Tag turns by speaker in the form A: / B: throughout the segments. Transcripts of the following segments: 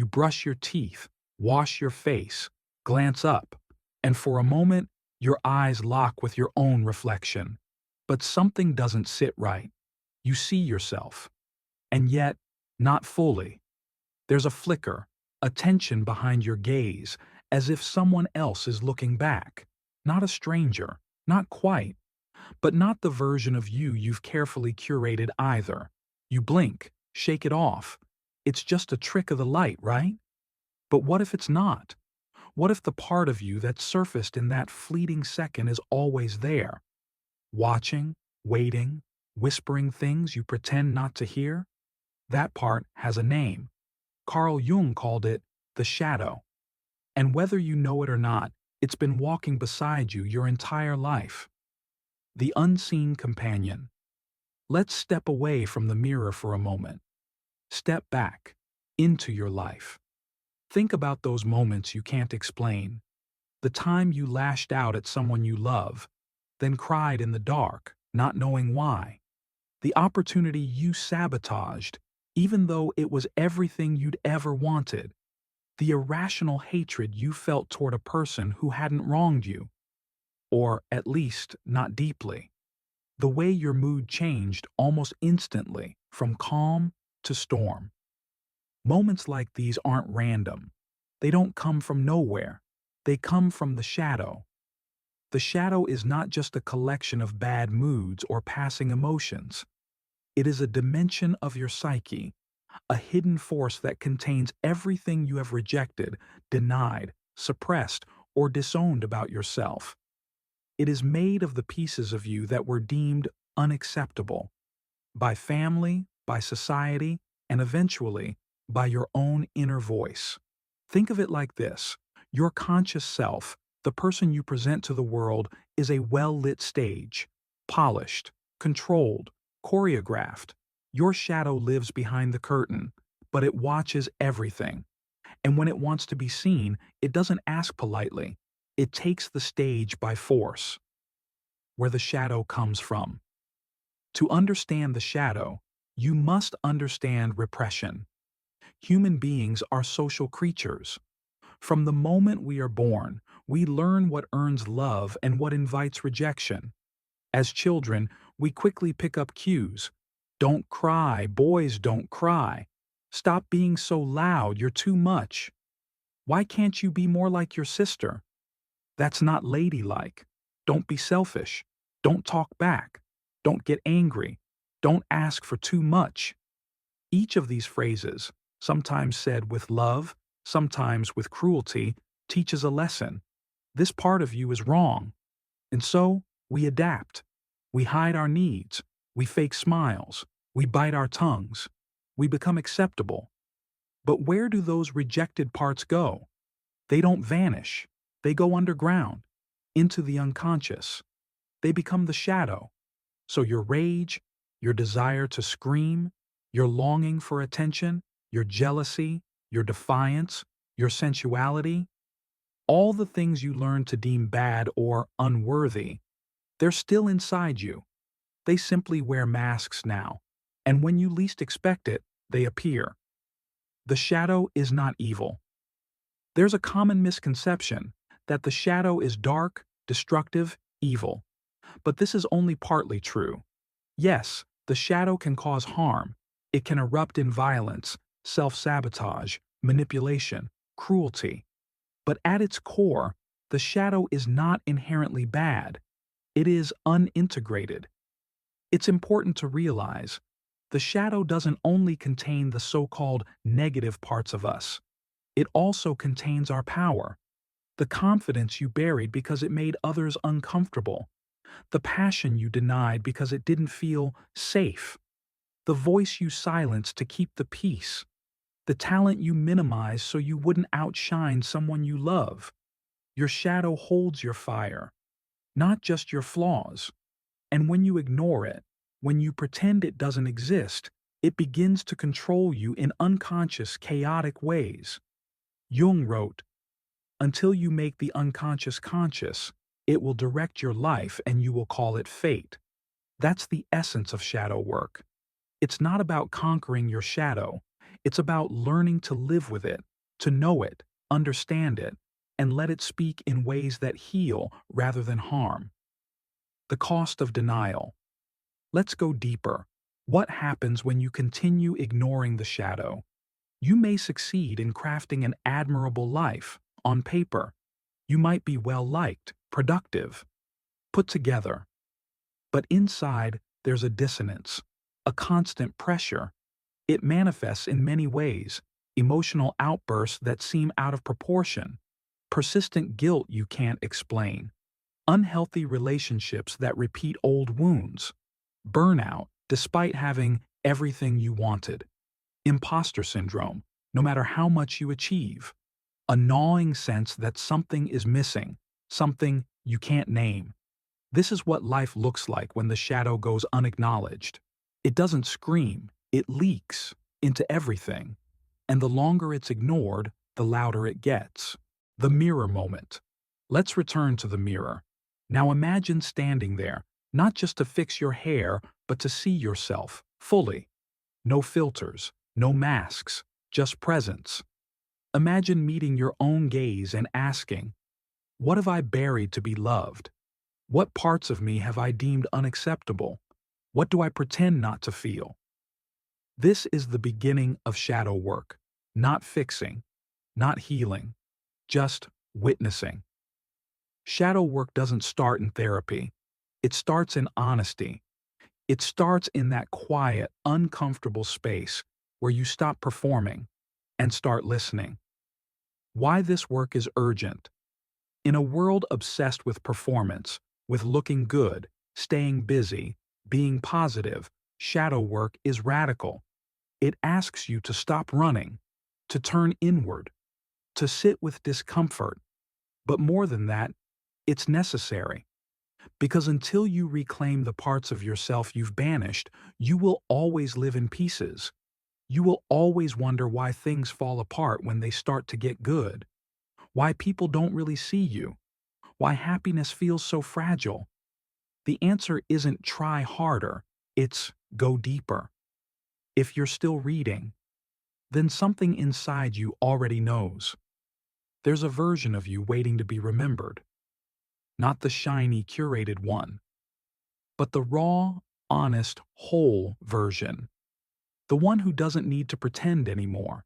A: You brush your teeth, wash your face, glance up, and for a moment, your eyes lock with your own reflection. But something doesn't sit right. You see yourself, and yet, not fully. There's a flicker, a tension behind your gaze, as if someone else is looking back. Not a stranger, not quite, but not the version of you you've carefully curated either. You blink, shake it off. It's just a trick of the light, right? But what if it's not? What if the part of you that surfaced in that fleeting second is always there? Watching, waiting, whispering things you pretend not to hear? That part has a name. Carl Jung called it the shadow. And whether you know it or not, it's been walking beside you your entire life. The unseen companion. Let's step away from the mirror for a moment. Step back, into your life. Think about those moments you can't explain. The time you lashed out at someone you love, then cried in the dark, not knowing why. The opportunity you sabotaged, even though it was everything you'd ever wanted. The irrational hatred you felt toward a person who hadn't wronged you. Or, at least, not deeply. The way your mood changed almost instantly, from calm to storm. Moments like these aren't random. They don't come from nowhere. They come from the shadow. The shadow is not just a collection of bad moods or passing emotions. It is a dimension of your psyche, a hidden force that contains everything you have rejected, denied, suppressed, or disowned about yourself. It is made of the pieces of you that were deemed unacceptable by family, by society, and eventually by your own inner voice. Think of it like this. Your conscious self, the person you present to the world, is a well-lit stage, polished, controlled, choreographed. Your shadow lives behind the curtain, but it watches everything. And when it wants to be seen, it doesn't ask politely. It takes the stage by force. Where the shadow comes from. To understand the shadow, you must understand repression. Human beings are social creatures. From the moment we are born, we learn what earns love and what invites rejection. As children, we quickly pick up cues. Don't cry, boys don't cry. Stop being so loud, you're too much. Why can't you be more like your sister? That's not ladylike. Don't be selfish. Don't talk back. Don't get angry. Don't ask for too much. Each of these phrases, sometimes said with love, sometimes with cruelty, teaches a lesson. This part of you is wrong. And so, we adapt. We hide our needs. We fake smiles. We bite our tongues. We become acceptable. But where do those rejected parts go? They don't vanish. They go underground, into the unconscious. They become the shadow. So your rage, your desire to scream, your longing for attention, your jealousy, your defiance, your sensuality, all the things you learn to deem bad or unworthy, they're still inside you. They simply wear masks now, and when you least expect it, they appear. The shadow is not evil. There's a common misconception that the shadow is dark, destructive, evil. But this is only partly true. Yes, the shadow can cause harm. It can erupt in violence, self-sabotage, manipulation, cruelty. But at its core, the shadow is not inherently bad. It is unintegrated. It's important to realize the shadow doesn't only contain the so-called negative parts of us. It also contains our power, the confidence you buried because it made others uncomfortable, the passion you denied because it didn't feel safe, the voice you silenced to keep the peace, the talent you minimized so you wouldn't outshine someone you love. Your shadow holds your fire, not just your flaws. And when you ignore it, when you pretend it doesn't exist, it begins to control you in unconscious, chaotic ways. Jung wrote, "Until you make the unconscious conscious, it will direct your life and you will call it fate." That's the essence of shadow work. It's not about conquering your shadow. It's about learning to live with it, to know it, understand it, and let it speak in ways that heal rather than harm. The cost of denial. Let's go deeper. What happens when you continue ignoring the shadow? You may succeed in crafting an admirable life on paper. You might be well-liked, productive, put together. But inside, there's a dissonance, a constant pressure. It manifests in many ways: emotional outbursts that seem out of proportion, persistent guilt you can't explain, unhealthy relationships that repeat old wounds, burnout despite having everything you wanted, imposter syndrome, no matter how much you achieve, a gnawing sense that something is missing, something you can't name. This is what life looks like when the shadow goes unacknowledged. It doesn't scream, it leaks into everything. And the longer it's ignored, the louder it gets. The mirror moment. Let's return to the mirror. Now imagine standing there, not just to fix your hair, but to see yourself fully. No filters, no masks, just presence. Imagine meeting your own gaze and asking, what have I buried to be loved? What parts of me have I deemed unacceptable? What do I pretend not to feel? This is the beginning of shadow work, not fixing, not healing, just witnessing. Shadow work doesn't start in therapy. It starts in honesty. It starts in that quiet, uncomfortable space where you stop performing and start listening. Why this work is urgent. In a world obsessed with performance, with looking good, staying busy, being positive, shadow work is radical. It asks you to stop running, to turn inward, to sit with discomfort. But more than that, it's necessary. Because until you reclaim the parts of yourself you've banished, you will always live in pieces. You will always wonder why things fall apart when they start to get good, why people don't really see you, why happiness feels so fragile. The answer isn't try harder, it's go deeper. If you're still reading, then something inside you already knows. There's a version of you waiting to be remembered. Not the shiny, curated one, but the raw, honest, whole version. The one who doesn't need to pretend anymore.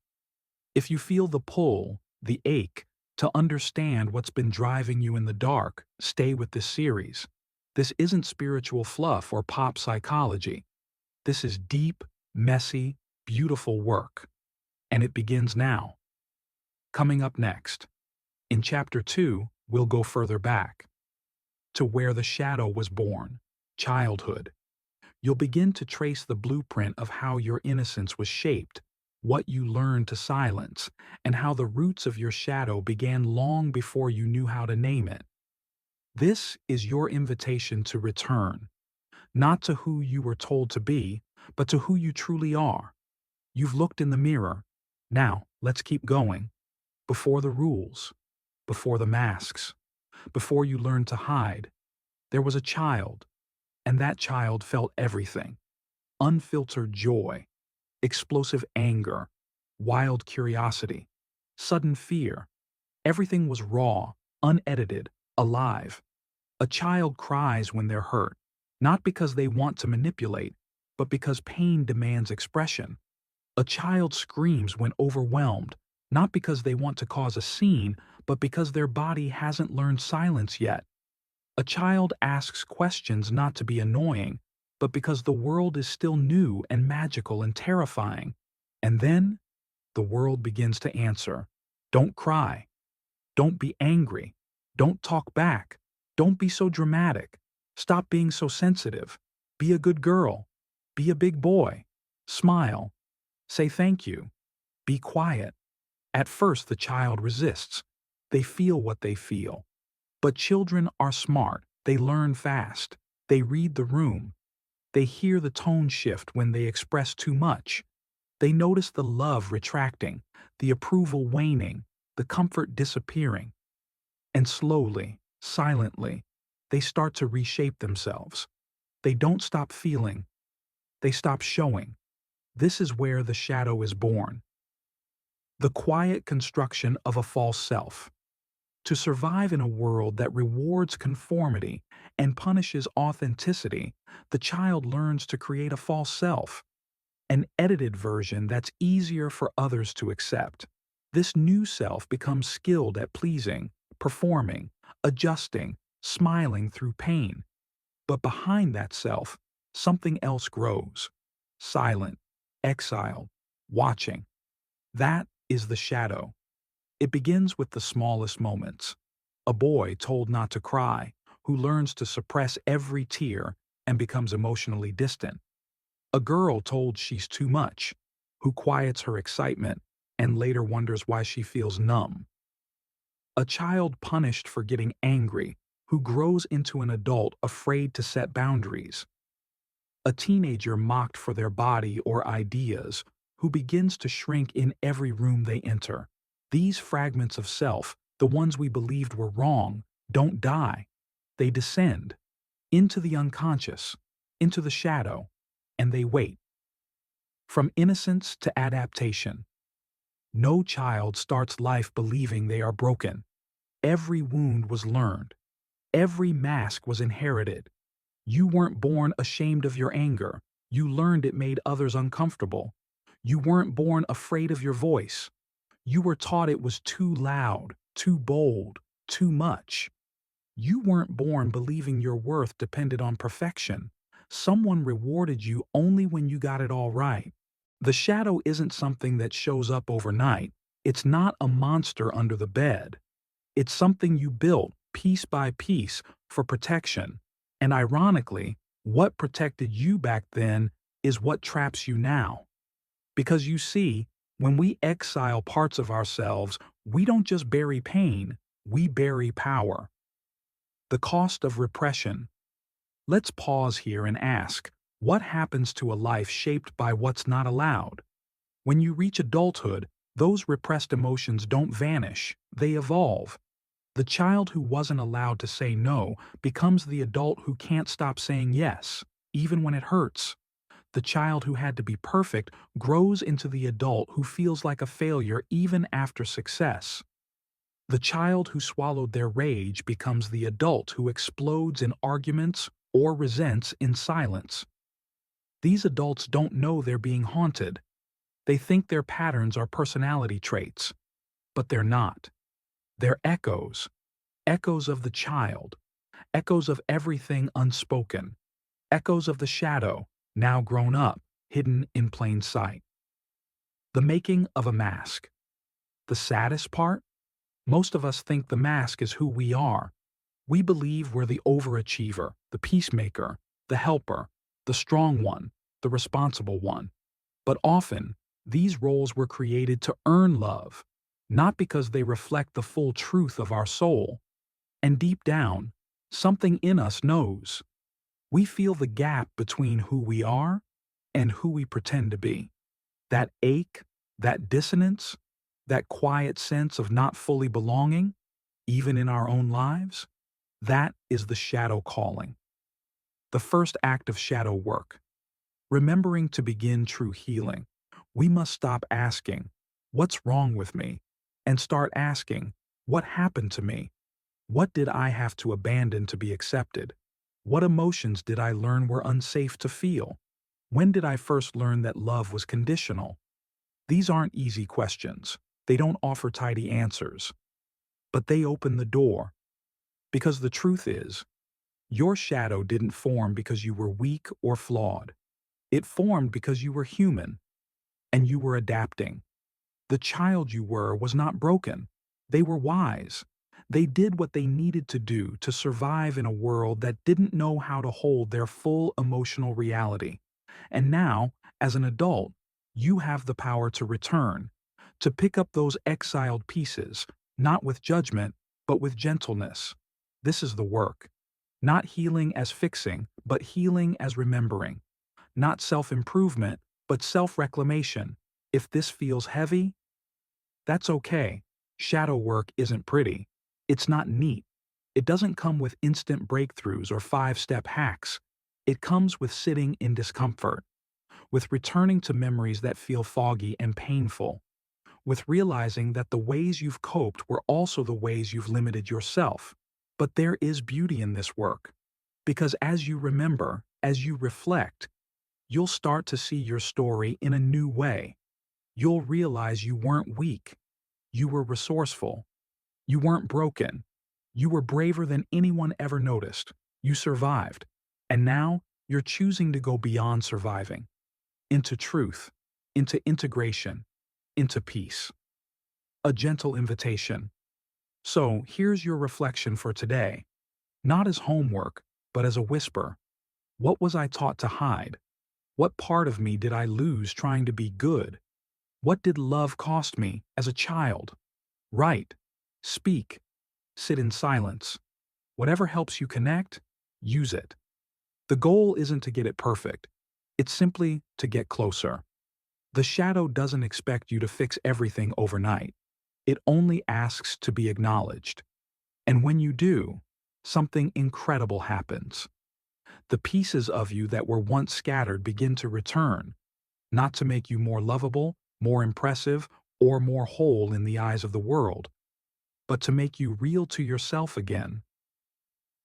A: If you feel the pull, the ache, to understand what's been driving you in the dark, stay with this series. This isn't spiritual fluff or pop psychology. This is deep, messy, beautiful work. And it begins now. Coming up next. In Chapter 2, we'll go further back. To where the shadow was born. Childhood. You'll begin to trace the blueprint of how your innocence was shaped, what you learned to silence, and how the roots of your shadow began long before you knew how to name it. This is your invitation to return, not to who you were told to be, but to who you truly are. You've looked in the mirror. Now, let's keep going. Before the rules, before the masks, before you learned to hide, there was a child, and that child felt everything. Unfiltered joy, explosive anger, wild curiosity, sudden fear. Everything was raw, unedited, alive. A child cries when they're hurt, not because they want to manipulate, but because pain demands expression. A child screams when overwhelmed, not because they want to cause a scene, but because their body hasn't learned silence yet. A child asks questions not to be annoying, but because the world is still new and magical and terrifying. And then, the world begins to answer. Don't cry. Don't be angry. Don't talk back. Don't be so dramatic. Stop being so sensitive. Be a good girl. Be a big boy. Smile. Say thank you. Be quiet. At first, the child resists. They feel what they feel. But children are smart. They learn fast. They read the room. They hear the tone shift when they express too much. They notice the love retracting, the approval waning, the comfort disappearing. And slowly, silently, they start to reshape themselves. They don't stop feeling. They stop showing. This is where the shadow is born. The quiet construction of a false self. To survive in a world that rewards conformity and punishes authenticity, the child learns to create a false self, an edited version that's easier for others to accept. This new self becomes skilled at pleasing, performing, adjusting, smiling through pain. But behind that self, something else grows. Silent, exiled, watching. That is the shadow. It begins with the smallest moments. A boy told not to cry, who learns to suppress every tear and becomes emotionally distant. A girl told she's too much, who quiets her excitement and later wonders why she feels numb. A child punished for getting angry, who grows into an adult afraid to set boundaries. A teenager mocked for their body or ideas, who begins to shrink in every room they enter. These fragments of self, the ones we believed were wrong, don't die. They descend into the unconscious, into the shadow, and they wait. From innocence to adaptation. No child starts life believing they are broken. Every wound was learned. Every mask was inherited. You weren't born ashamed of your anger. You learned it made others uncomfortable. You weren't born afraid of your voice. You were taught it was too loud, too bold, too much. You weren't born believing your worth depended on perfection. Someone rewarded you only when you got it all right. The shadow isn't something that shows up overnight. It's not a monster under the bed. It's something you built piece by piece for protection. And ironically, what protected you back then is what traps you now. Because you see, when we exile parts of ourselves, we don't just bury pain, we bury power. The cost of repression. Let's pause here and ask, what happens to a life shaped by what's not allowed? When you reach adulthood, those repressed emotions don't vanish, they evolve. The child who wasn't allowed to say no becomes the adult who can't stop saying yes, even when it hurts. The child who had to be perfect grows into the adult who feels like a failure even after success. The child who swallowed their rage becomes the adult who explodes in arguments or resents in silence. These adults don't know they're being haunted. They think their patterns are personality traits, but they're not. They're echoes, echoes of the child, echoes of everything unspoken, echoes of the shadow, now grown up, hidden in plain sight. The making of a mask. The saddest part? Most of us think the mask is who we are. We believe we're the overachiever, the peacemaker, the helper, the strong one, the responsible one. But often, these roles were created to earn love, not because they reflect the full truth of our soul. And deep down, something in us knows. We feel the gap between who we are and who we pretend to be. That ache, that dissonance, that quiet sense of not fully belonging, even in our own lives, that is the shadow calling. The first act of shadow work. Remembering to begin true healing, we must stop asking, "What's wrong with me?" and start asking, "What happened to me? What did I have to abandon to be accepted? What emotions did I learn were unsafe to feel? When did I first learn that love was conditional?" These aren't easy questions. They don't offer tidy answers. But they open the door. Because the truth is, your shadow didn't form because you were weak or flawed. It formed because you were human, and you were adapting. The child you were was not broken. They were wise. They did what they needed to do to survive in a world that didn't know how to hold their full emotional reality. And now, as an adult, you have the power to return, to pick up those exiled pieces, not with judgment, but with gentleness. This is the work. Not healing as fixing, but healing as remembering. Not self-improvement, but self-reclamation. If this feels heavy, that's okay. Shadow work isn't pretty. It's not neat. It doesn't come with instant breakthroughs or five-step hacks. It comes with sitting in discomfort, with returning to memories that feel foggy and painful, with realizing that the ways you've coped were also the ways you've limited yourself. But there is beauty in this work, because as you remember, as you reflect, you'll start to see your story in a new way. You'll realize you weren't weak. You were resourceful. You weren't broken. You were braver than anyone ever noticed. You survived. And now you're choosing to go beyond surviving, into truth, into integration, into peace. A gentle invitation. So here's your reflection for today. Not as homework, but as a whisper. What was I taught to hide? What part of me did I lose trying to be good? What did love cost me as a child? Write, speak, sit in silence. Whatever helps you connect, use it. The goal isn't to get it perfect. It's simply to get closer. The shadow doesn't expect you to fix everything overnight. It only asks to be acknowledged. And when you do, something incredible happens. The pieces of you that were once scattered begin to return, not to make you more lovable, more impressive, or more whole in the eyes of the world, but to make you real to yourself again.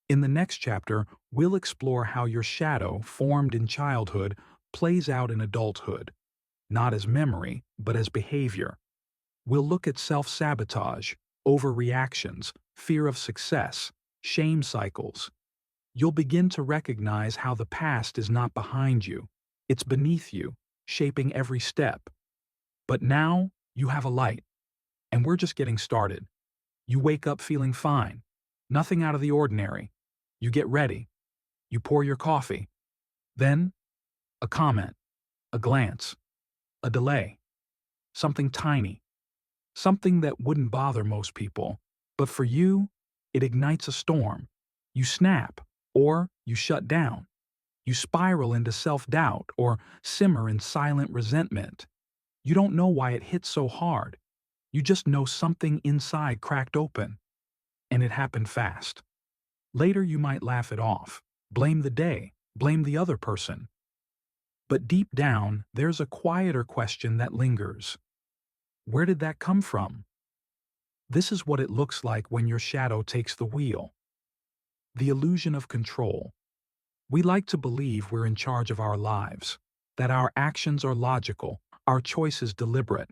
A: In the next chapter, we'll explore how your shadow, formed in childhood, plays out in adulthood, not as memory, but as behavior. We'll look at self-sabotage, overreactions, fear of success, shame cycles. You'll begin to recognize how the past is not behind you, it's beneath you, shaping every step. But now, you have a light, and we're just getting started. You wake up feeling fine, nothing out of the ordinary. You get ready. You pour your coffee. Then, a comment, a glance, a delay, something tiny, something that wouldn't bother most people. But for you, it ignites a storm. You snap, or you shut down. You spiral into self-doubt or simmer in silent resentment. You don't know why it hits so hard. You just know something inside cracked open. And it happened fast. Later you might laugh it off, blame the day, blame the other person. But deep down, there's a quieter question that lingers. Where did that come from? This is what it looks like when your shadow takes the wheel. The illusion of control. We like to believe we're in charge of our lives, that our actions are logical, our choices deliberate.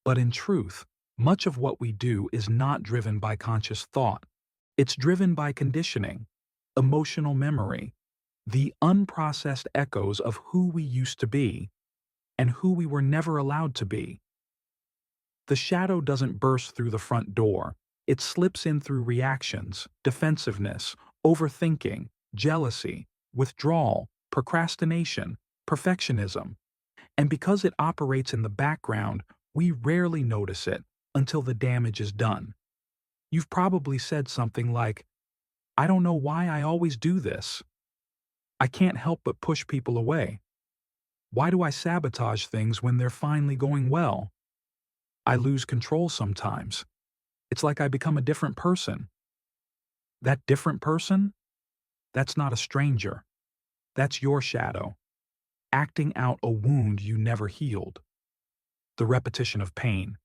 A: But in truth, much of what we do is not driven by conscious thought. It's driven by conditioning, emotional memory, the unprocessed echoes of who we used to be and who we were never allowed to be. The shadow doesn't burst through the front door. It slips in through reactions, defensiveness, overthinking, jealousy, withdrawal, procrastination, perfectionism. And because it operates in the background, we rarely notice it until the damage is done. You've probably said something like, "I don't know why I always do this. I can't help but push people away. Why do I sabotage things when they're finally going well? I lose control sometimes. It's like I become a different person." That different person? That's not a stranger. That's your shadow, acting out a wound you never healed. The repetition of pain.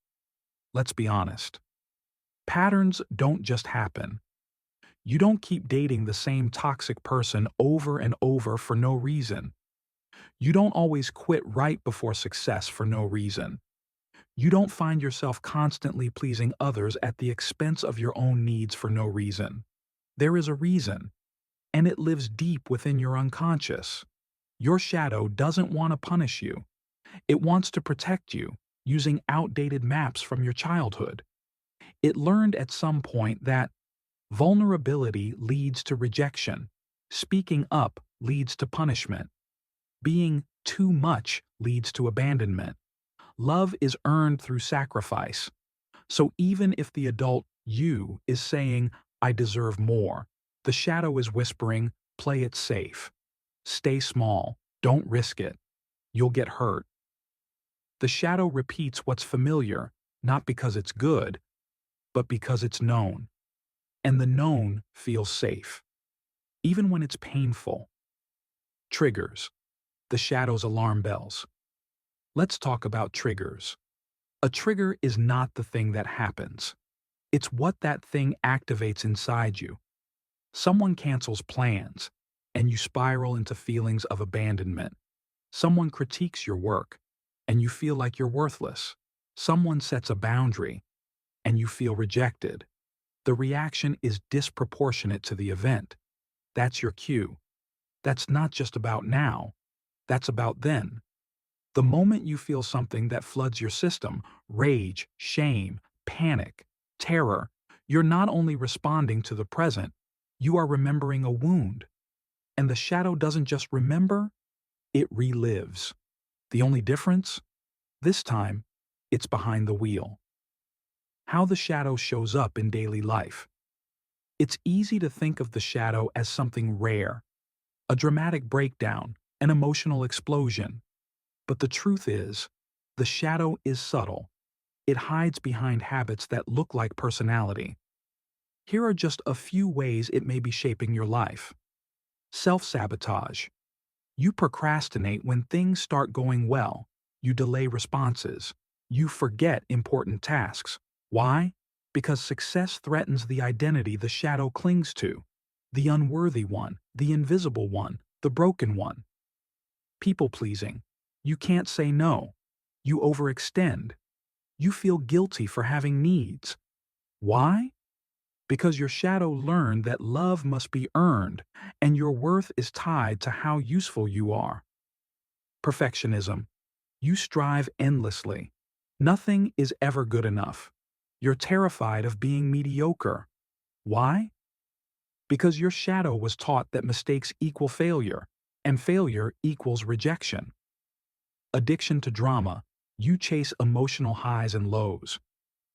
A: Let's be honest. Patterns don't just happen. You don't keep dating the same toxic person over and over for no reason. You don't always quit right before success for no reason. You don't find yourself constantly pleasing others at the expense of your own needs for no reason. There is a reason, and it lives deep within your unconscious. Your shadow doesn't want to punish you. It wants to protect you, using outdated maps from your childhood. It learned at some point that vulnerability leads to rejection, speaking up leads to punishment, being too much leads to abandonment. Love is earned through sacrifice. So even if the adult you is saying, "I deserve more," the shadow is whispering, "Play it safe. Stay small. Don't risk it. You'll get hurt." The shadow repeats what's familiar, not because it's good, but because it's known. And the known feels safe, even when it's painful. Triggers. The shadow's alarm bells. Let's talk about triggers. A trigger is not the thing that happens. It's what that thing activates inside you. Someone cancels plans, and you spiral into feelings of abandonment. Someone critiques your work, and you feel like you're worthless. Someone sets a boundary, and you feel rejected. The reaction is disproportionate to the event. That's your cue. That's not just about now, that's about then. The moment you feel something that floods your system, rage, shame, panic, terror, you're not only responding to the present, you are remembering a wound. And the shadow doesn't just remember, it relives. The only difference? This time, it's behind the wheel. How the shadow shows up in daily life. It's easy to think of the shadow as something rare, a dramatic breakdown, an emotional explosion. But the truth is, the shadow is subtle. It hides behind habits that look like personality. Here are just a few ways it may be shaping your life. Self-sabotage. You procrastinate when things start going well. You delay responses. You forget important tasks. Why? Because success threatens the identity the shadow clings to. The unworthy one, the invisible one, the broken one. People-pleasing. You can't say no. You overextend. You feel guilty for having needs. Why? Because your shadow learned that love must be earned, and your worth is tied to how useful you are. Perfectionism. You strive endlessly. Nothing is ever good enough. You're terrified of being mediocre. Why? Because your shadow was taught that mistakes equal failure, and failure equals rejection. Addiction to drama. You chase emotional highs and lows.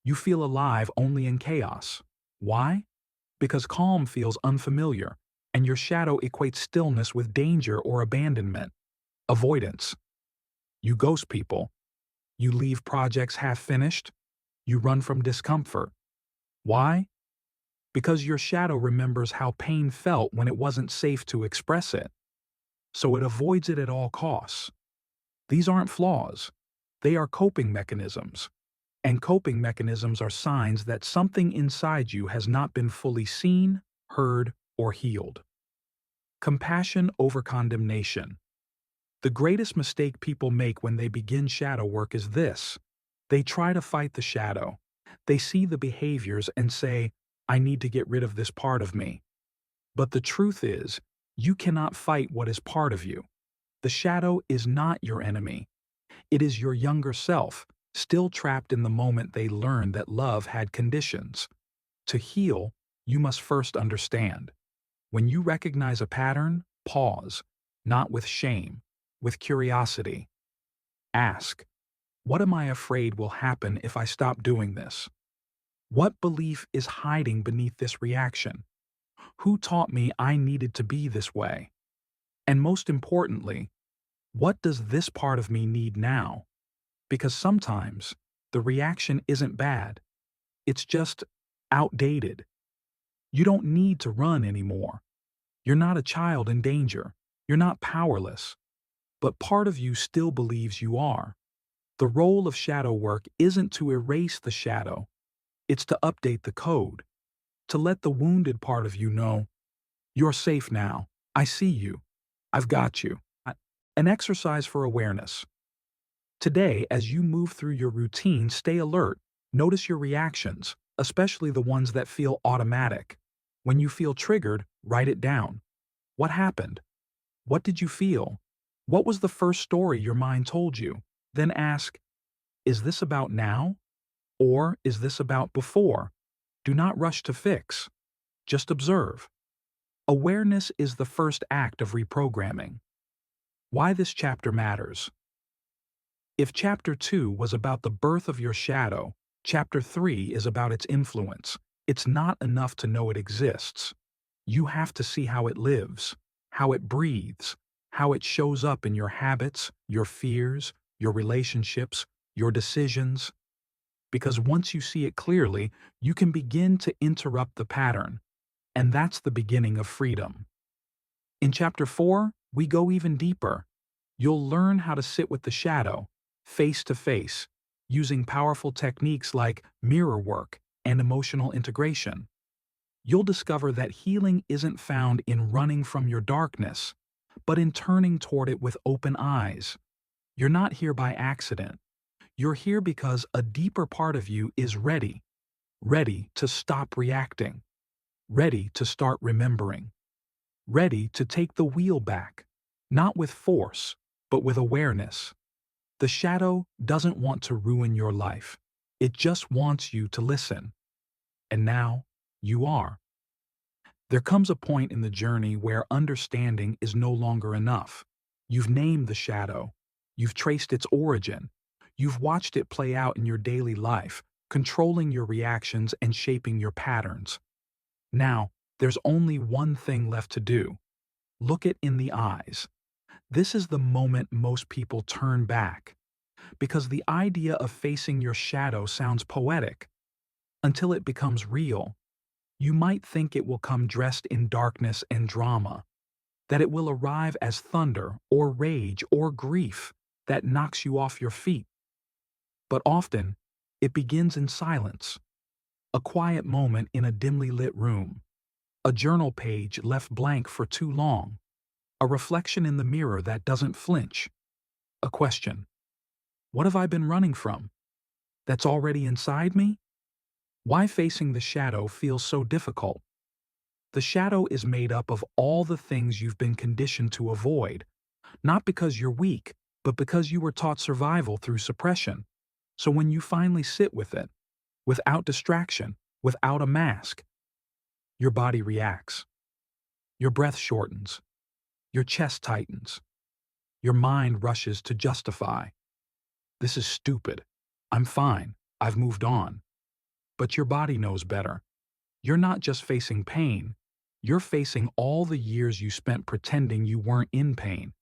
A: You feel alive only in chaos. Why? Because calm feels unfamiliar, and your shadow equates stillness with danger or abandonment. Avoidance. You ghost people. You leave projects half-finished. You run from discomfort. Why? Because your shadow remembers how pain felt when it wasn't safe to express it. So it avoids it at all costs. These aren't flaws. They are coping mechanisms. And coping mechanisms are signs that something inside you has not been fully seen, heard, or healed. Compassion over condemnation. The greatest mistake people make when they begin shadow work is this. They try to fight the shadow. They see the behaviors and say, I need to get rid of this part of me. But the truth is, you cannot fight what is part of you. The shadow is not your enemy. It is your younger self, still trapped in the moment they learned that love had conditions. To heal, you must first understand. When you recognize a pattern, pause, not with shame, with curiosity. Ask, what am I afraid will happen if I stop doing this? What belief is hiding beneath this reaction? Who taught me I needed to be this way? And most importantly, what does this part of me need now? Because sometimes the reaction isn't bad. It's just outdated. You don't need to run anymore. You're not a child in danger. You're not powerless. But part of you still believes you are. The role of shadow work isn't to erase the shadow. It's to update the code. To let the wounded part of you know, you're safe now. I see you. I've got you. An exercise for awareness. Today, as you move through your routine, stay alert. Notice your reactions, especially the ones that feel automatic. When you feel triggered, write it down. What happened? What did you feel? What was the first story your mind told you? Then ask, is this about now? Or is this about before? Do not rush to fix. Just observe. Awareness is the first act of reprogramming. Why this chapter matters. If Chapter 2 was about the birth of your shadow, Chapter 3 is about its influence. It's not enough to know it exists. You have to see how it lives, how it breathes, how it shows up in your habits, your fears, your relationships, your decisions. Because once you see it clearly, you can begin to interrupt the pattern. And that's the beginning of freedom. In Chapter 4, we go even deeper. You'll learn how to sit with the shadow, face to face. using powerful techniques like mirror work and emotional integration. You'll discover that healing isn't found in running from your darkness, but in turning toward it with open eyes. You're not here by accident. You're here because a deeper part of you is ready, ready to stop reacting, ready to start remembering, ready to take the wheel back, not with force, but with awareness. The shadow doesn't want to ruin your life. It just wants you to listen. And now, you are. There comes a point in the journey where understanding is no longer enough. You've named the shadow. You've traced its origin. You've watched it play out in your daily life, controlling your reactions and shaping your patterns. Now, there's only one thing left to do. Look it in the eyes. This is the moment most people turn back, because the idea of facing your shadow sounds poetic until it becomes real. You might think it will come dressed in darkness and drama, that it will arrive as thunder or rage or grief that knocks you off your feet. But often, it begins in silence, a quiet moment in a dimly lit room, a journal page left blank for too long, a reflection in the mirror that doesn't flinch, a question. What have I been running from? That's already inside me? Why facing the shadow feels so difficult? The shadow is made up of all the things you've been conditioned to avoid, not because you're weak, but because you were taught survival through suppression. So when you finally sit with it, without distraction, without a mask, your body reacts. Your breath shortens. Your chest tightens. Your mind rushes to justify. This is stupid. I'm fine. I've moved on. But your body knows better. You're not just facing pain, you're facing all the years you spent pretending you weren't in pain.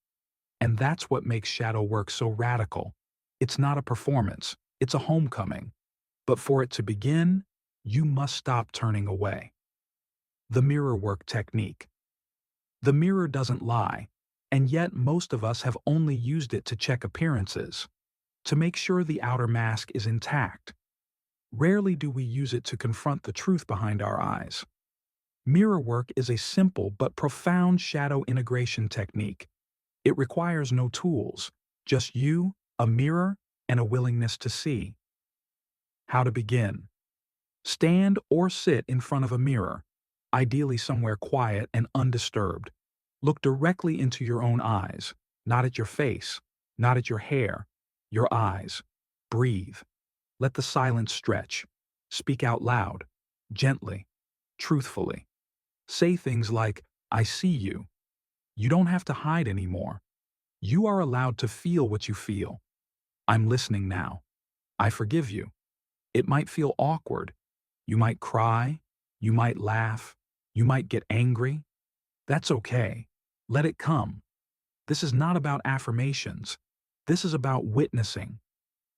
A: And that's what makes shadow work so radical. It's not a performance, it's a homecoming. But for it to begin, you must stop turning away. The mirror work technique. The mirror doesn't lie, and yet most of us have only used it to check appearances, to make sure the outer mask is intact. Rarely do we use it to confront the truth behind our eyes. Mirror work is a simple but profound shadow integration technique. It requires no tools, just you, a mirror, and a willingness to see. How to begin? Stand or sit in front of a mirror, ideally somewhere quiet and undisturbed. Look directly into your own eyes, not at your face, not at your hair, your eyes. Breathe. Let the silence stretch. Speak out loud, gently, truthfully. Say things like, I see you. You don't have to hide anymore. You are allowed to feel what you feel. I'm listening now. I forgive you. It might feel awkward. You might cry. You might laugh. You might get angry. That's okay. Let it come. This is not about affirmations. This is about witnessing.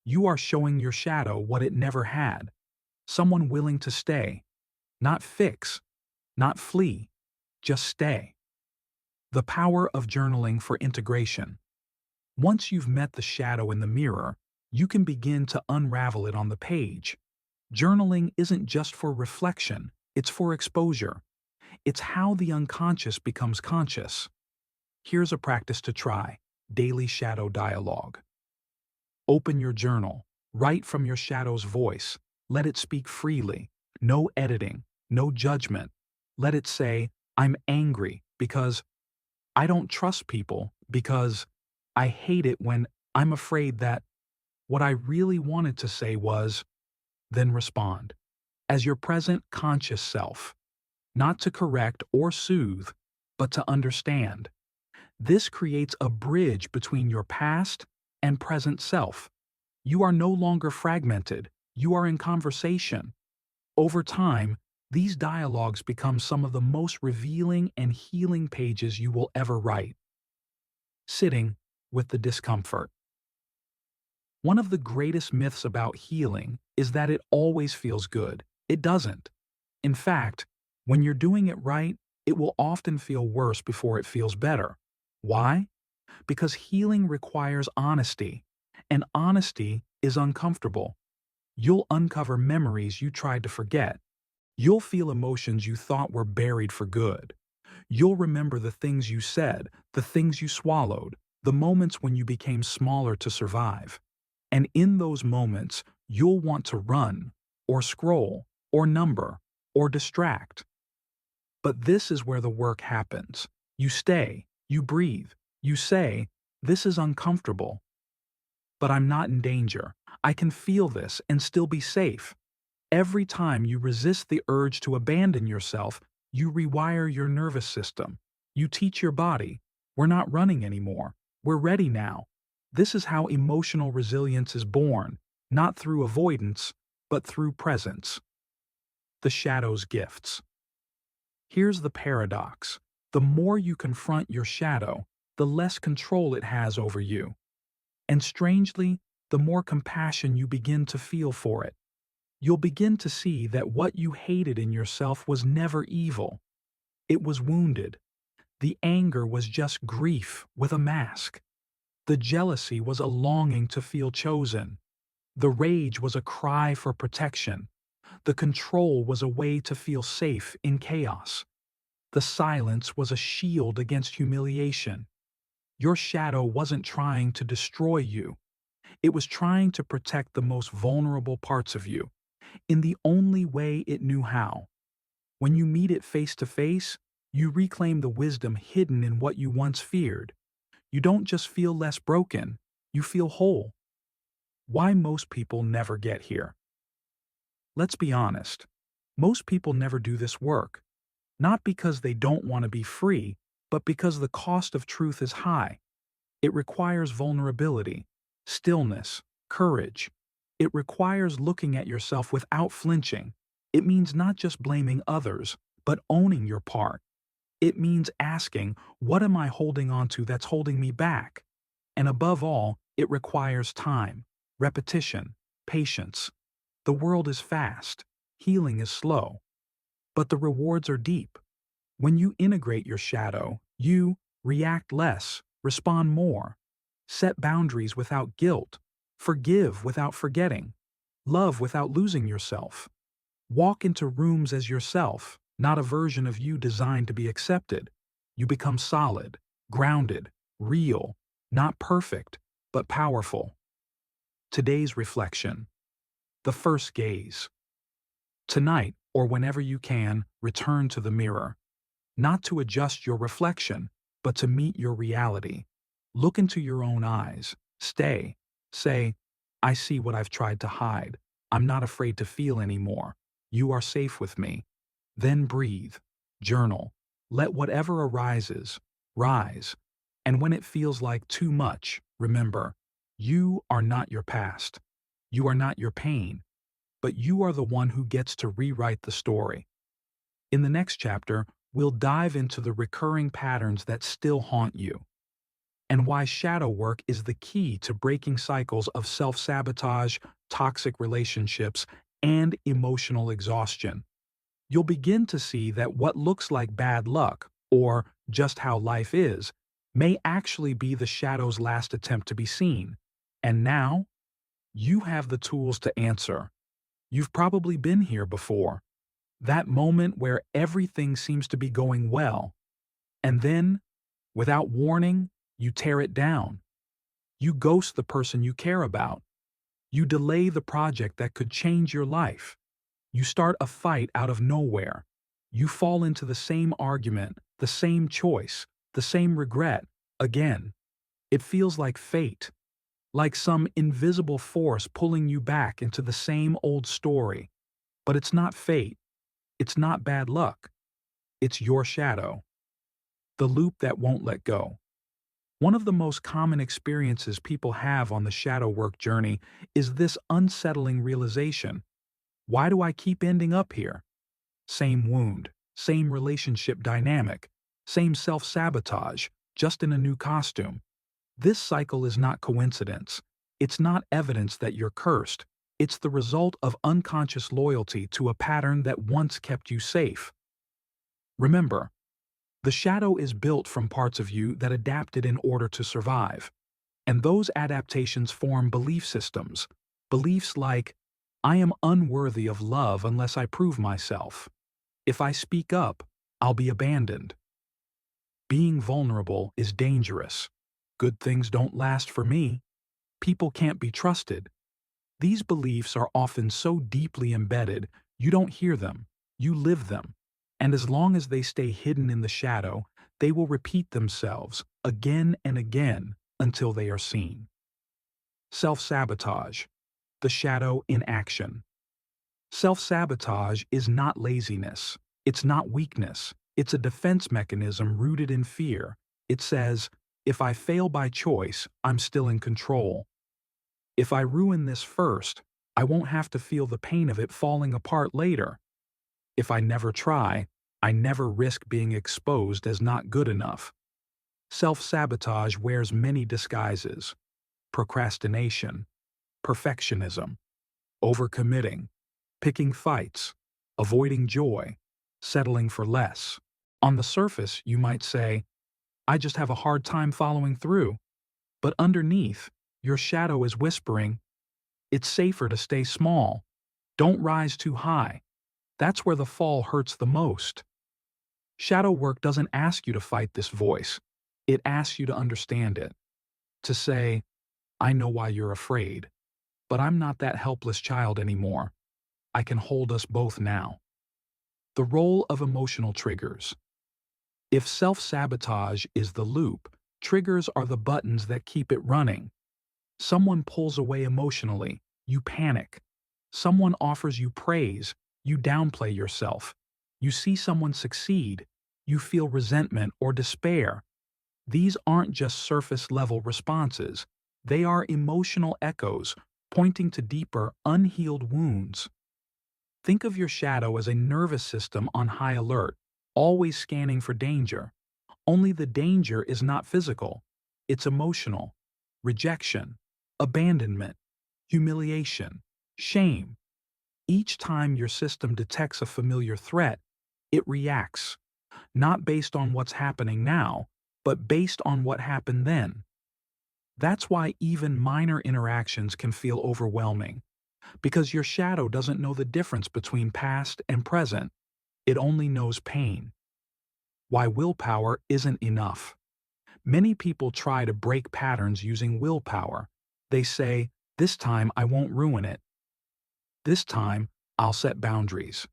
A: You are showing your shadow what it never had. Someone willing to stay. Not fix. Not flee. Just stay. The power of journaling for integration. Once you've met the shadow in the mirror, you can begin to unravel it on the page. Journaling isn't just for reflection, it's for exposure. It's how the unconscious becomes conscious. Here's a practice to try: daily shadow dialogue. Open your journal. Write from your shadow's voice. Let it speak freely. No editing. No judgment. Let it say, I'm angry because I don't trust people, because I hate it when I'm afraid that what I really wanted to say was, then respond as your present conscious self, not to correct or soothe, but to understand. This creates a bridge between your past and present self. You are no longer fragmented. You are in conversation. Over time, these dialogues become some of the most revealing and healing pages you will ever write. Sitting with the discomfort. One of the greatest myths about healing is that it always feels good. It doesn't. In fact, when you're doing it right, it will often feel worse before it feels better. Why? Because healing requires honesty, and honesty is uncomfortable. You'll uncover memories you tried to forget. You'll feel emotions you thought were buried for good. You'll remember the things you said, the things you swallowed, the moments when you became smaller to survive. And in those moments, you'll want to run, or scroll, or number, or distract. But this is where the work happens. You stay, you breathe, you say, "This is uncomfortable, but I'm not in danger. I can feel this and still be safe." Every time you resist the urge to abandon yourself, you rewire your nervous system. You teach your body, "We're not running anymore. We're ready now." This is how emotional resilience is born, not through avoidance, but through presence. The shadow's gifts. Here's the paradox. The more you confront your shadow, the less control it has over you. And strangely, the more compassion you begin to feel for it. You'll begin to see that what you hated in yourself was never evil. It was wounded. The anger was just grief with a mask. The jealousy was a longing to feel chosen. The rage was a cry for protection. The control was a way to feel safe in chaos. The silence was a shield against humiliation. Your shadow wasn't trying to destroy you. It was trying to protect the most vulnerable parts of you, in the only way it knew how. When you meet it face to face, you reclaim the wisdom hidden in what you once feared. You don't just feel less broken, you feel whole. Why most people never get here? Let's be honest. Most people never do this work. Not because they don't want to be free, but because the cost of truth is high. It requires vulnerability, stillness, courage. It requires looking at yourself without flinching. It means not just blaming others, but owning your part. It means asking, "What am I holding on to that's holding me back?" And above all, it requires time, repetition, patience. The world is fast, healing is slow, but the rewards are deep. When you integrate your shadow, you react less, respond more, set boundaries without guilt, forgive without forgetting, love without losing yourself. Walk into rooms as yourself, not a version of you designed to be accepted. You become solid, grounded, real, not perfect, but powerful. Today's reflection. The first gaze. Tonight, or whenever you can, return to the mirror. Not to adjust your reflection, but to meet your reality. Look into your own eyes. Stay. Say, "I see what I've tried to hide. I'm not afraid to feel anymore. You are safe with me." Then breathe. Journal. Let whatever arises, rise. And when it feels like too much, remember, you are not your past. You are not your pain. But you are the one who gets to rewrite the story. In the next chapter, we'll dive into the recurring patterns that still haunt you, and why shadow work is the key to breaking cycles of self-sabotage, toxic relationships, and emotional exhaustion. You'll begin to see that what looks like bad luck, or just how life is, may actually be the shadow's last attempt to be seen. And now, you have the tools to answer. You've probably been here before. That moment where everything seems to be going well, and then, without warning, you tear it down. You ghost the person you care about. You delay the project that could change your life. You start a fight out of nowhere. You fall into the same argument, the same choice, the same regret, again. It feels like fate, like some invisible force pulling you back into the same old story. But it's not fate. It's not bad luck. It's your shadow. The loop that won't let go. One of the most common experiences people have on the shadow work journey is this unsettling realization. Why do I keep ending up here? Same wound, same relationship dynamic, same self-sabotage, just in a new costume. This cycle is not coincidence. It's not evidence that you're cursed. It's the result of unconscious loyalty to a pattern that once kept you safe. Remember, the shadow is built from parts of you that adapted in order to survive. And those adaptations form belief systems, Beliefs like, I am unworthy of love unless I prove myself. If I speak up, I'll be abandoned. Being vulnerable is dangerous. Good things don't last for me. People can't be trusted. These beliefs are often so deeply embedded, you don't hear them, you live them. And as long as they stay hidden in the shadow, they will repeat themselves again and again until they are seen. Self-sabotage, the shadow in action. Self-sabotage is not laziness. It's not weakness. It's a defense mechanism rooted in fear. It says, if I fail by choice, I'm still in control. If I ruin this first, I won't have to feel the pain of it falling apart later. If I never try, I never risk being exposed as not good enough. Self-sabotage wears many disguises: procrastination, perfectionism, overcommitting, picking fights, avoiding joy, settling for less. On the surface, you might say, I just have a hard time following through. But underneath, your shadow is whispering, it's safer to stay small. Don't rise too high. That's where the fall hurts the most. Shadow work doesn't ask you to fight this voice. It asks you to understand it. To say, I know why you're afraid, but I'm not that helpless child anymore. I can hold us both now. The role of emotional triggers. If self-sabotage is the loop, triggers are the buttons that keep it running. Someone pulls away emotionally, you panic. Someone offers you praise, you downplay yourself. You see someone succeed, you feel resentment or despair. These aren't just surface-level responses. They are emotional echoes, pointing to deeper, unhealed wounds. Think of your shadow as a nervous system on high alert, always scanning for danger. Only the danger is not physical. It's emotional. Rejection, abandonment, humiliation, shame. Each time your system detects a familiar threat, it reacts, not based on what's happening now, but based on what happened then. That's why even minor interactions can feel overwhelming, because your shadow doesn't know the difference between past and present. It only knows pain. Why willpower isn't enough. Many people try to break patterns using willpower. They say, this time I won't ruin it. This time, I'll set boundaries.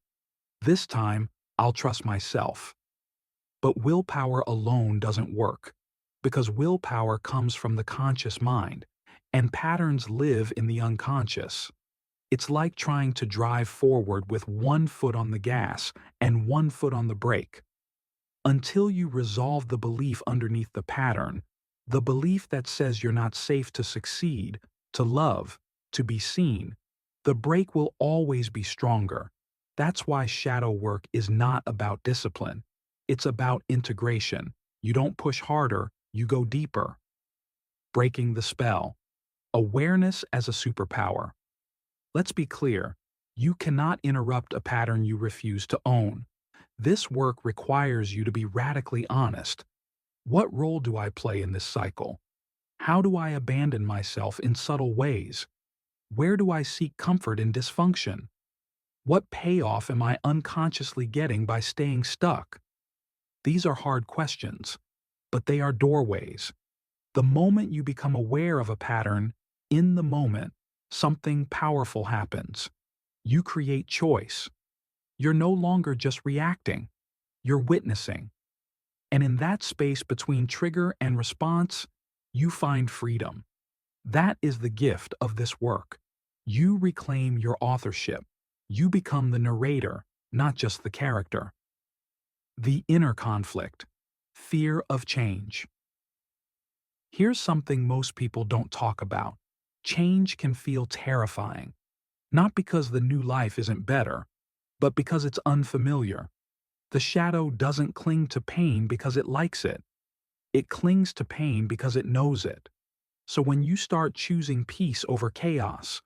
A: This time, I'll trust myself. But willpower alone doesn't work, because willpower comes from the conscious mind, and patterns live in the unconscious. It's like trying to drive forward with one foot on the gas and one foot on the brake. Until you resolve the belief underneath the pattern, the belief that says you're not safe to succeed, to love, to be seen, the brake will always be stronger. That's why shadow work is not about discipline. It's about integration. You don't push harder, you go deeper. Breaking the spell. Awareness as a superpower. Let's be clear, you cannot interrupt a pattern you refuse to own. This work requires you to be radically honest. What role do I play in this cycle? How do I abandon myself in subtle ways? Where do I seek comfort in dysfunction? What payoff am I unconsciously getting by staying stuck? These are hard questions, but they are doorways. The moment you become aware of a pattern, in the moment, something powerful happens. You create choice. You're no longer just reacting, you're witnessing. And in that space between trigger and response, you find freedom. That is the gift of this work. You reclaim your authorship. You become the narrator, not just the character. The inner conflict. Fear of change. Here's something most people don't talk about. Change can feel terrifying. Not because the new life isn't better, but because it's unfamiliar. The shadow doesn't cling to pain because it likes it. It clings to pain because it knows it. So when you start choosing peace over chaos,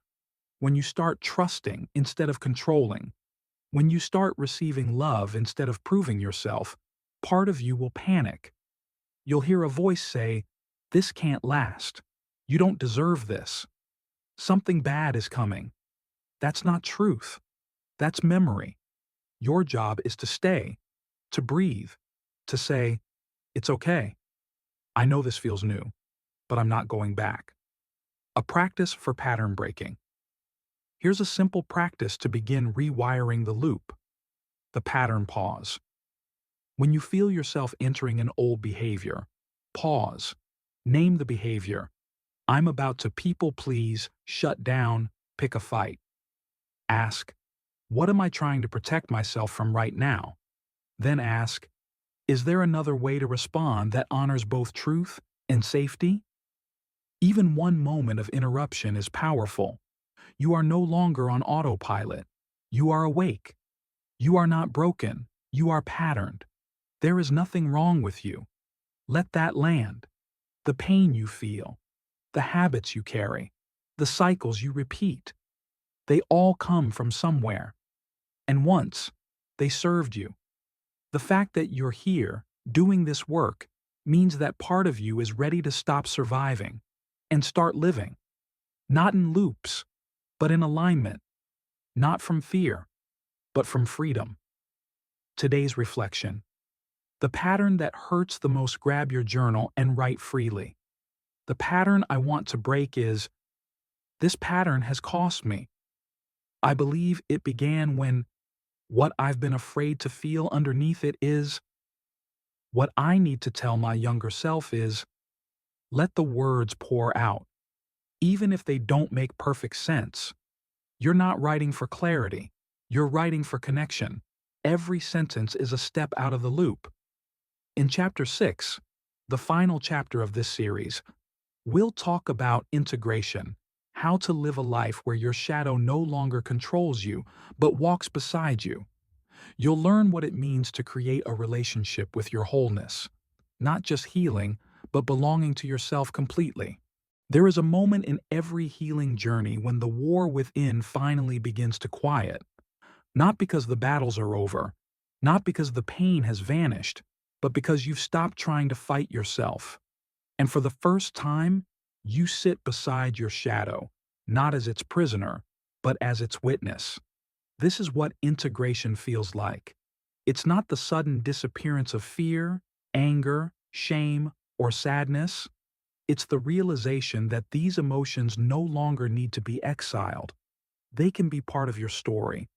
A: when you start trusting instead of controlling, when you start receiving love instead of proving yourself, part of you will panic. You'll hear a voice say, this can't last. You don't deserve this. Something bad is coming. That's not truth. That's memory. Your job is to stay, to breathe, to say, it's okay. I know this feels new, but I'm not going back. A practice for pattern breaking. Here's a simple practice to begin rewiring the loop. The pattern pause. When you feel yourself entering an old behavior, pause. Name the behavior. I'm about to people please, shut down, pick a fight. Ask, what am I trying to protect myself from right now? Then ask, is there another way to respond that honors both truth and safety? Even one moment of interruption is powerful. You are no longer on autopilot. You are awake. You are not broken. You are patterned. There is nothing wrong with you. Let that land. The pain you feel, the habits you carry, the cycles you repeat, they all come from somewhere. And once, they served you. The fact that you're here, doing this work, means that part of you is ready to stop surviving and start living. Not in loops, but in alignment. Not from fear, but from freedom. Today's reflection. The pattern that hurts the most. Grab your journal and write freely. The pattern I want to break is, this pattern has cost me. I believe it began when what I've been afraid to feel underneath it is, what I need to tell my younger self is, let the words pour out. Even if they don't make perfect sense. You're not writing for clarity. You're writing for connection. Every sentence is a step out of the loop. In Chapter 6, the final chapter of this series, we'll talk about integration, how to live a life where your shadow no longer controls you, but walks beside you. You'll learn what it means to create a relationship with your wholeness, not just healing, but belonging to yourself completely. There is a moment in every healing journey when the war within finally begins to quiet. Not because the battles are over, not because the pain has vanished, but because you've stopped trying to fight yourself. And for the first time, you sit beside your shadow, not as its prisoner, but as its witness. This is what integration feels like. It's not the sudden disappearance of fear, anger, shame, or sadness. It's the realization that these emotions no longer need to be exiled. They can be part of your story,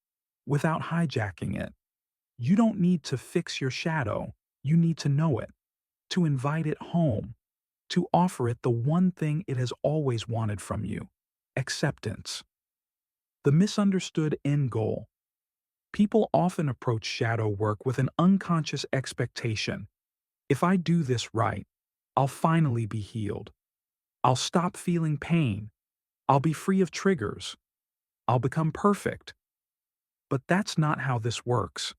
A: without hijacking it. You don't need to fix your shadow. You need to know it, to invite it home, to offer it the one thing it has always wanted from you: acceptance. The misunderstood end goal. People often approach shadow work with an unconscious expectation. If I do this right, I'll finally be healed. I'll stop feeling pain. I'll be free of triggers. I'll become perfect. But that's not how this works.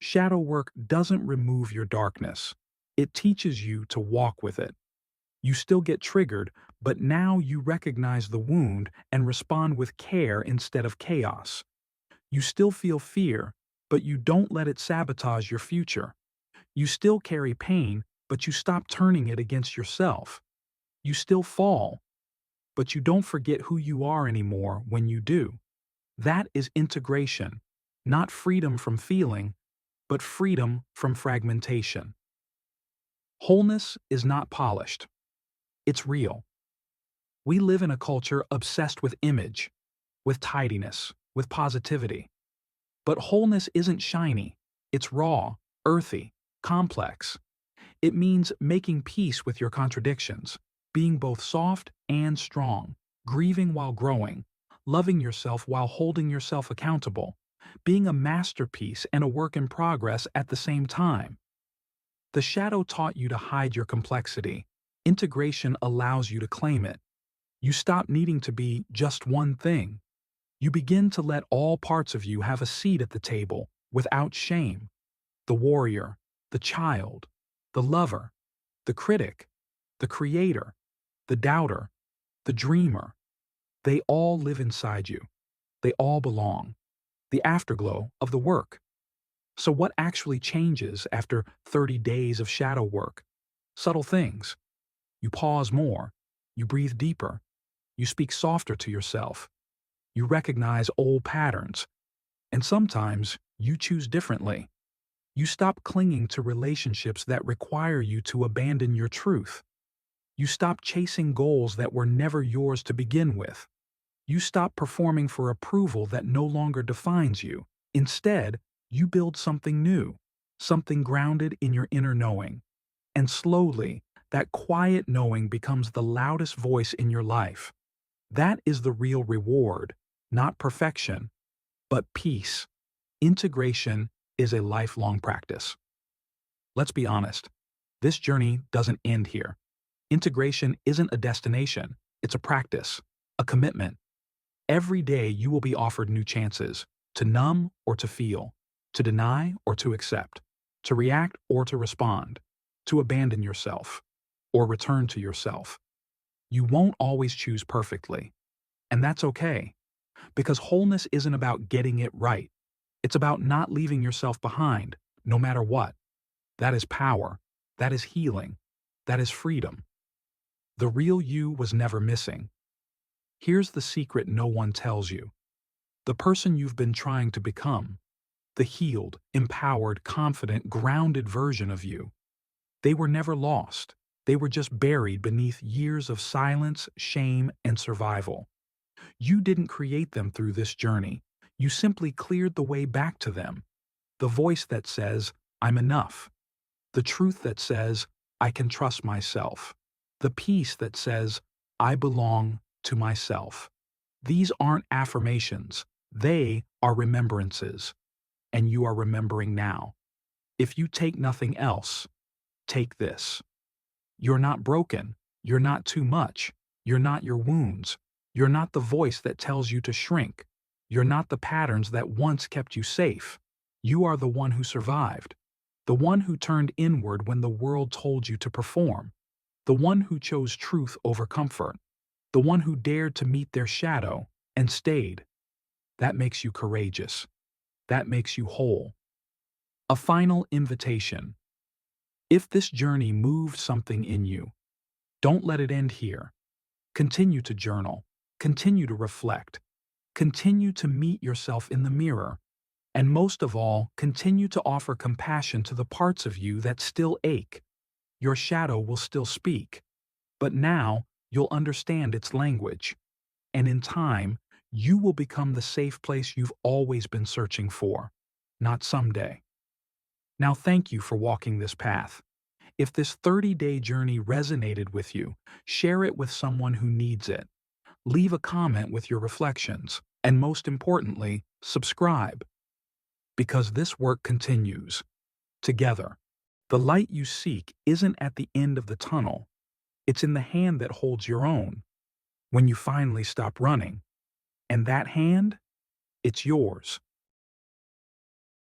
A: Shadow work doesn't remove your darkness. It teaches you to walk with it. You still get triggered, but now you recognize the wound and respond with care instead of chaos. You still feel fear, but you don't let it sabotage your future. You still carry pain, but you stop turning it against yourself. You still fall, but you don't forget who you are anymore when you do. That is integration, not freedom from feeling, but freedom from fragmentation. Wholeness is not polished. It's real. We live in a culture obsessed with image, with tidiness, with positivity. But wholeness isn't shiny. It's raw, earthy, complex. It means making peace with your contradictions, being both soft and strong, grieving while growing, loving yourself while holding yourself accountable, being a masterpiece and a work in progress at the same time. The shadow taught you to hide your complexity. Integration allows you to claim it. You stop needing to be just one thing. You begin to let all parts of you have a seat at the table without shame. The warrior, the child, the lover, the critic, the creator, the doubter, the dreamer. They all live inside you. They all belong. The afterglow of the work. So what actually changes after 30 days of shadow work? Subtle things. You pause more. You breathe deeper. You speak softer to yourself. You recognize old patterns. And sometimes you choose differently. You stop clinging to relationships that require you to abandon your truth. You stop chasing goals that were never yours to begin with. You stop performing for approval that no longer defines you. Instead, you build something new, something grounded in your inner knowing. And slowly, that quiet knowing becomes the loudest voice in your life. That is the real reward, not perfection, but peace. Integration is a lifelong practice. Let's be honest, this journey doesn't end here. Integration isn't a destination, it's a practice, a commitment. Every day you will be offered new chances to numb or to feel, to deny or to accept, to react or to respond, to abandon yourself or return to yourself. You won't always choose perfectly, and that's okay, because wholeness isn't about getting it right. It's about not leaving yourself behind, no matter what. That is power. That is healing. That is freedom. The real you was never missing. Here's the secret no one tells you. The person you've been trying to become, the healed, empowered, confident, grounded version of you, they were never lost. They were just buried beneath years of silence, shame, and survival. You didn't create them through this journey. You simply cleared the way back to them. The voice that says, I'm enough. The truth that says, I can trust myself. The peace that says, I belong to myself. These aren't affirmations. They are remembrances. And you are remembering now. If you take nothing else, take this. You're not broken. You're not too much. You're not your wounds. You're not the voice that tells you to shrink. You're not the patterns that once kept you safe. You are the one who survived. The one who turned inward when the world told you to perform. The one who chose truth over comfort. The one who dared to meet their shadow and stayed. That makes you courageous. That makes you whole. A final invitation. If this journey moved something in you, don't let it end here. Continue to journal. Continue to reflect. Continue to meet yourself in the mirror. And most of all, continue to offer compassion to the parts of you that still ache. Your shadow will still speak. But now, you'll understand its language. And in time, you will become the safe place you've always been searching for. Not someday. Now thank you for walking this path. If this 30-day journey resonated with you, share it with someone who needs it. Leave a comment with your reflections. And most importantly, subscribe. Because this work continues. Together. The light you seek isn't at the end of the tunnel. It's in the hand that holds your own. When you finally stop running. And that hand? It's yours.